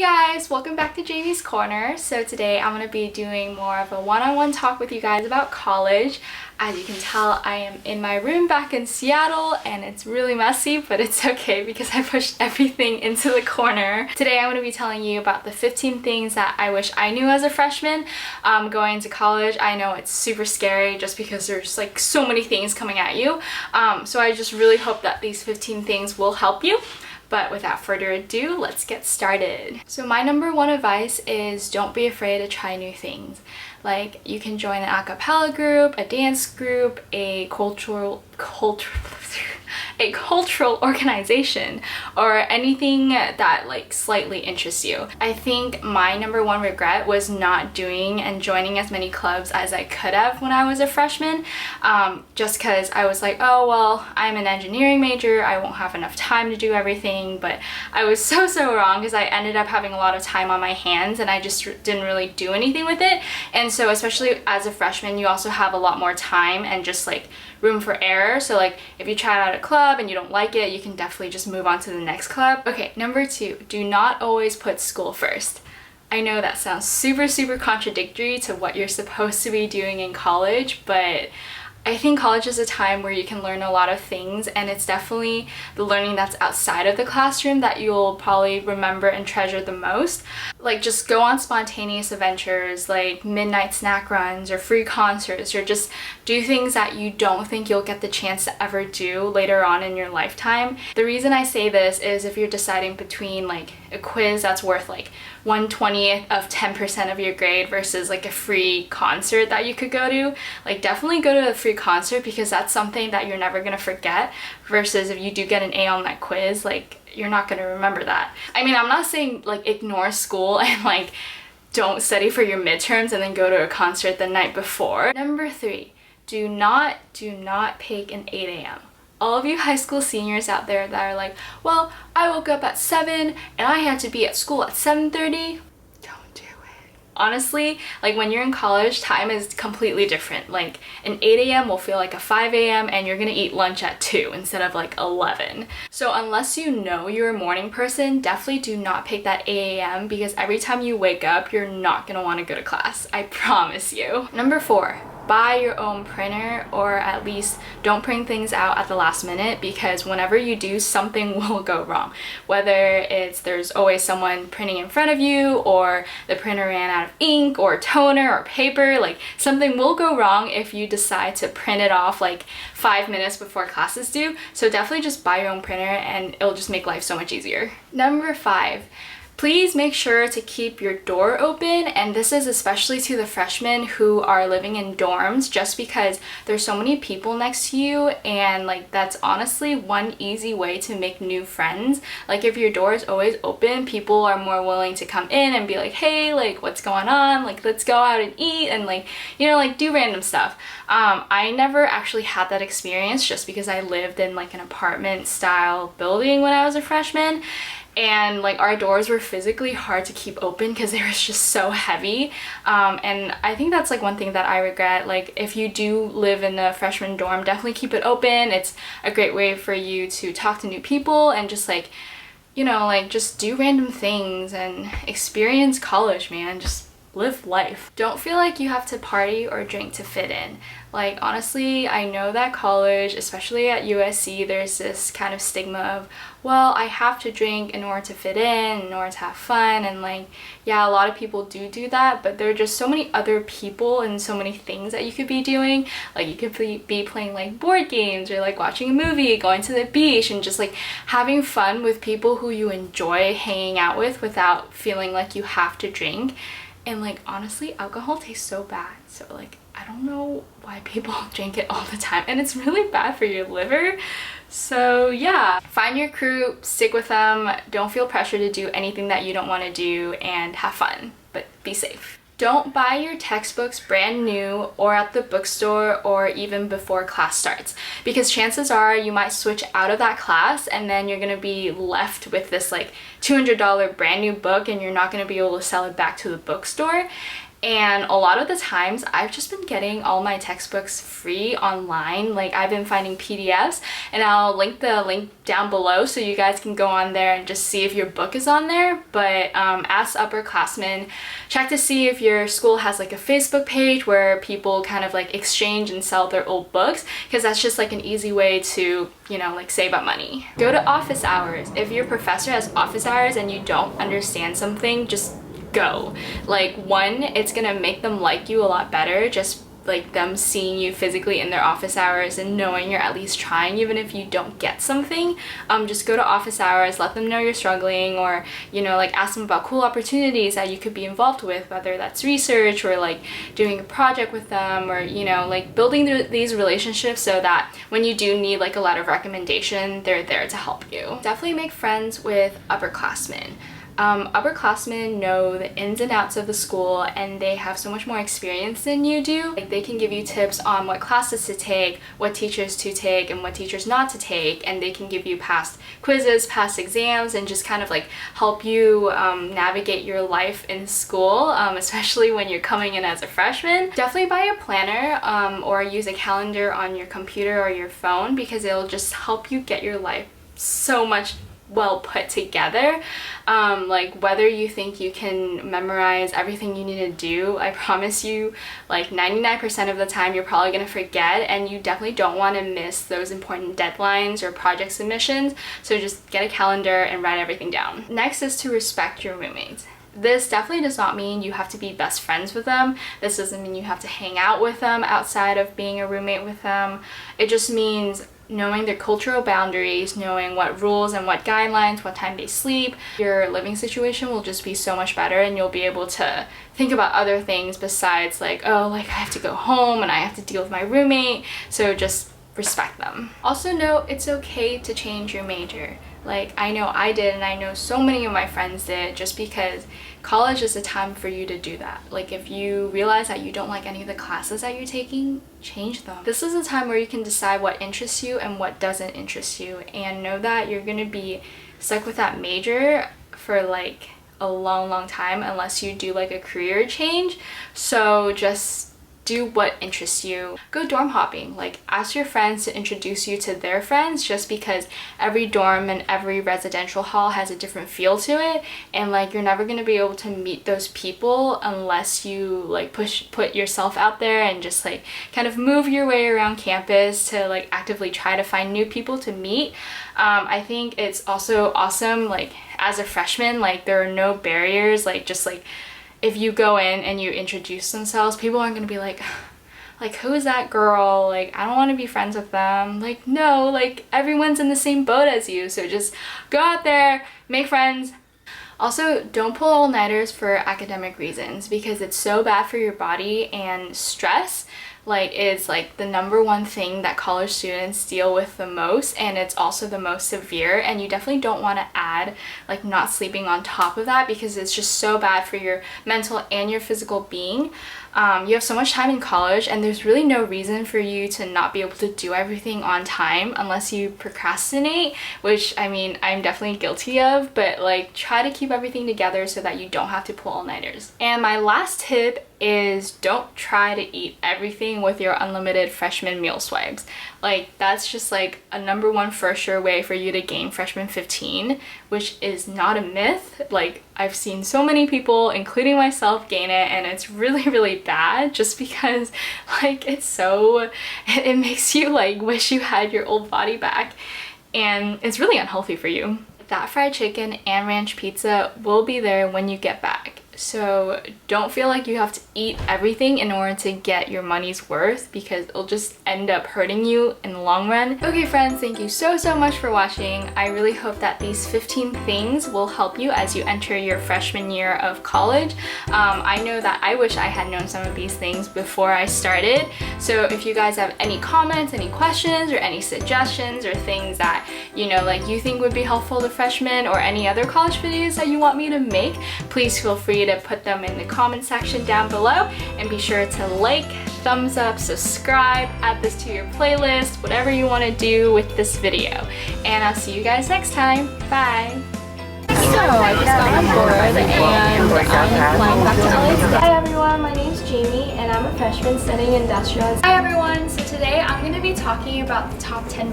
guys, welcome back to Jamie's Corner. So today I'm going to be doing more of a one-on-one talk with you guys about college. As you can tell, I am in my room back in Seattle and it's really messy, but it's okay because I pushed everything into the corner. Today I'm going to be telling you about the 15 things that I wish I knew as a freshman going to college. I know it's super scary just because there's like so many things coming at you. So I just really hope that these 15 things will help you. But without further ado, let's get started. So my number one advice is don't be afraid to try new things. Like, you can join an a cappella group, a dance group, a cultural organization, or anything that like slightly interests you. I think my number one regret was not doing and joining as many clubs as I could have when I was a freshman, just because I was like, oh well, I'm an engineering major, I won't have enough time to do everything. But I was so wrong, because I ended up having a lot of time on my hands and I just didn't really do anything with it. And so especially as a freshman, you also have a lot more time and just like room for error. So like if you try out a club and you don't like it, you can definitely just move on to the next club. Okay, number two, do not always put school first. I know that sounds super contradictory to what you're supposed to be doing in college, but I think college is a time where you can learn a lot of things, and it's definitely the learning that's outside of the classroom that you'll probably remember and treasure the most. Like, just go on spontaneous adventures like midnight snack runs or free concerts, or just do things that you don't think you'll get the chance to ever do later on in your lifetime. The reason I say this is if you're deciding between like a quiz that's worth like 1/20th of 10% of your grade versus like a free concert that you could go to, like definitely go to a free concert, because that's something that you're never gonna forget, versus if you do get an A on that quiz, like you're not gonna remember that. I mean, I'm not saying like ignore school and like don't study for your midterms and then go to a concert the night before. Number three, do not pick an 8 a.m. All of you high school seniors out there that are like, well, I woke up at 7 and I had to be at school at 7:30. Don't do it. Honestly, like when you're in college, time is completely different. Like an 8 a.m. will feel like a 5 a.m. and you're gonna eat lunch at 2 instead of like 11. So unless you know you're a morning person, definitely do not pick that 8 a.m. because every time you wake up, you're not gonna wanna go to class. I promise you. Number four, buy your own printer, or at least don't print things out at the last minute, because whenever you do, something will go wrong. Whether it's there's always someone printing in front of you, or the printer ran out of ink or toner or paper, like something will go wrong if you decide to print it off like 5 minutes before classes due. So definitely just buy your own printer and it'll just make life so much easier. Number five, please make sure to keep your door open, and this is especially to the freshmen who are living in dorms, just because there's so many people next to you, and like that's honestly one easy way to make new friends. Like if your door is always open, people are more willing to come in and be like, hey, like what's going on, like let's go out and eat and like, you know, like do random stuff. I never actually had that experience just because I lived in like an apartment style building when I was a freshman. And like our doors were physically hard to keep open because they were just so heavy, and I think that's like one thing that I regret. Like if you do live in a freshman dorm, definitely keep it open. It's a great way for you to talk to new people and just like, you know, like just do random things and experience college, man. Just live life. Don't feel like you have to party or drink to fit in. Like honestly, I know that college, especially at USC, there's this kind of stigma of, well, I have to drink in order to fit in order to have fun, and like, yeah, a lot of people do that, but there are just so many other people and so many things that you could be doing. Like you could be playing like board games, or like watching a movie, going to the beach, and just like having fun with people who you enjoy hanging out with without feeling like you have to drink. And like honestly, alcohol tastes so bad, so like I don't know why people drink it all the time, and it's really bad for your liver. So yeah, find your crew, stick with them, don't feel pressure to do anything that you don't want to do, and have fun, but be safe. Don't buy your textbooks brand new or at the bookstore or even before class starts, because chances are you might switch out of that class and then you're going to be left with this like $200 brand new book, and you're not going to be able to sell it back to the bookstore. And a lot of the times I've just been getting all my textbooks free online. Like I've been finding PDFs, and I'll link the link down below so you guys can go on there and just see if your book is on there. But as upperclassmen, check to see if your school has like a Facebook page where people kind of like exchange and sell their old books, because that's just like an easy way to, you know, like save up money. Go to office hours. If your professor has office hours and you don't understand something, just go. Like, one, it's gonna make them like you a lot better, just like them seeing you physically in their office hours and knowing you're at least trying, even if you don't get something. Just go to office hours, let them know you're struggling, or, you know, like ask them about cool opportunities that you could be involved with, whether that's research or like doing a project with them, or, you know, like building these relationships so that when you do need like a letter of recommendation, they're there to help you. Definitely make friends with upperclassmen. Upperclassmen know the ins and outs of the school, and they have so much more experience than you do. Like, they can give you tips on what classes to take, what teachers to take, and what teachers not to take, and they can give you past quizzes, past exams, and just kind of like help you navigate your life in school, especially when you're coming in as a freshman. Definitely buy a planner or use a calendar on your computer or your phone, because it'll just help you get your life so much well put together. Like, whether you think you can memorize everything you need to do, I promise you, like 99% of the time you're probably gonna forget, and you definitely don't want to miss those important deadlines or project submissions. So just get a calendar and write everything down. Next is to respect your roommates. This definitely does not mean you have to be best friends with them. This doesn't mean you have to hang out with them outside of being a roommate with them. It just means knowing their cultural boundaries, knowing what rules and what guidelines, what time they sleep. Your living situation will just be so much better, and you'll be able to think about other things besides like, oh, like I have to go home and I have to deal with my roommate. So just respect them. Also know it's okay to change your major. Like, I know I did, and I know so many of my friends did, just because college is a time for you to do that. Like, if you realize that you don't like any of the classes that you're taking, change them. This is a time where you can decide what interests you and what doesn't interest you, and know that you're gonna be stuck with that major for like a long time unless you do like a career change. So just do what interests you. Go dorm hopping. Like, ask your friends to introduce you to their friends, just because every dorm and every residential hall has a different feel to it, and like you're never going to be able to meet those people unless you like put yourself out there and just like kind of move your way around campus to like actively try to find new people to meet. I think it's also awesome, like as a freshman, like there are no barriers. Like, just like if you go in and you introduce themselves, people aren't gonna be like, who's that girl? Like, I don't want to be friends with them. Like, no, like everyone's in the same boat as you. So just go out there, make friends. Also, don't pull all-nighters for academic reasons, because it's so bad for your body, and stress like is like the #1 thing that college students deal with the most, and it's also the most severe, and you definitely don't want to add like not sleeping on top of that, because it's just so bad for your mental and your physical being. You have so much time in college, and there's really no reason for you to not be able to do everything on time unless you procrastinate, which I mean I'm definitely guilty of, but like try to keep everything together so that you don't have to pull all-nighters. And my last tip is don't try to eat everything with your unlimited freshman meal swipes. Like, that's just like a #1 for sure way for you to gain freshman 15, which is not a myth. Like, I've seen so many people, including myself, gain it, and it's really bad, just because like it makes you like wish you had your old body back, and it's really unhealthy for you. That fried chicken and ranch pizza will be there when you get back. So don't feel like you have to eat everything in order to get your money's worth, because it'll just end up hurting you in the long run. Okay friends, thank you so much for watching. I really hope that these 15 things will help you as you enter your freshman year of college. I know that I wish I had known some of these things before I started. So if you guys have any comments, any questions, or any suggestions, or things that, you know, like you think would be helpful to freshmen, or any other college videos that you want me to make, please feel free to put them in the comment section down below, and be sure to like, thumbs up, subscribe, add this to your playlist, whatever you want to do with this video. And I'll see you guys next time. Bye! I just got on board and I'm flying back to LA today. Hi everyone, my name's Jamie and I'm a freshman studying industrial. Hi everyone, so today I'm going to be talking about the top 10